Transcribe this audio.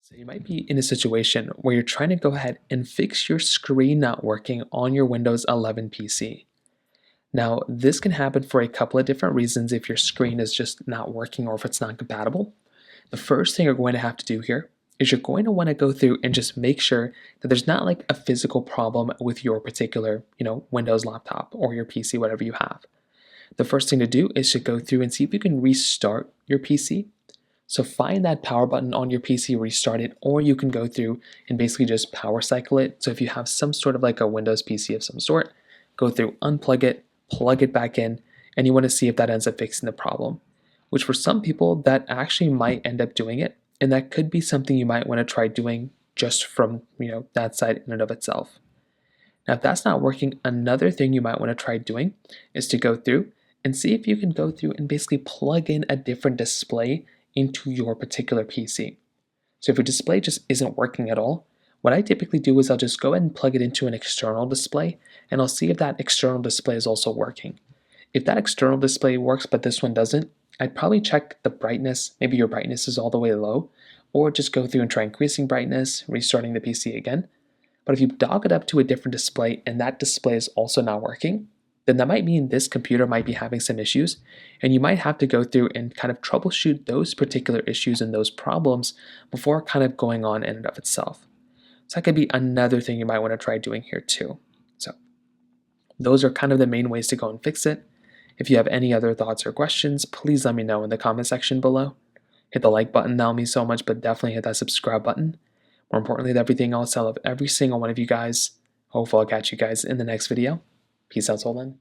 So you might be in a situation where you're trying to go ahead and fix your screen not working on your Windows 11 PC. Now, this can happen for a couple of different reasons if your screen is just not working or if it's not compatible. The first thing you're going to have to do here is you're going to want to go through and just make sure that there's not like a physical problem with your particular, Windows laptop or your PC, whatever you have. The first thing to do is to go through and see if you can restart your PC. So find that power button on your PC, restart it, or you can go through and basically just power cycle it. So if you have some sort of like a Windows PC of some sort, go through, unplug it, plug it back in, and you want to see if that ends up fixing the problem. Which for some people, that actually might end up doing it, and that could be something you might want to try doing just from that side in and of itself. Now, if that's not working, another thing you might want to try doing is to go through and see if you can go through and basically plug in a different display into your particular PC. So if your display just isn't working at all, what I typically do is I'll just go ahead and plug it into an external display, and I'll see if that external display is also working. If that external display works but this one doesn't, I'd probably check the brightness. Maybe your brightness is all the way low, or just go through and try increasing brightness, restarting the PC again. But if you dock it up to a different display and that display is also not working, then that might mean this computer might be having some issues, and you might have to go through and kind of troubleshoot those particular issues and those problems before kind of going on in and of itself. So that could be another thing you might want to try doing here too. So those are kind of the main ways to go and fix it. If you have any other thoughts or questions, please let me know in the comment section below. Hit the like button, that'll mean so much, but definitely hit that subscribe button. More importantly than everything else, I love every single one of you guys. Hopefully I'll catch you guys in the next video. Peace out till then.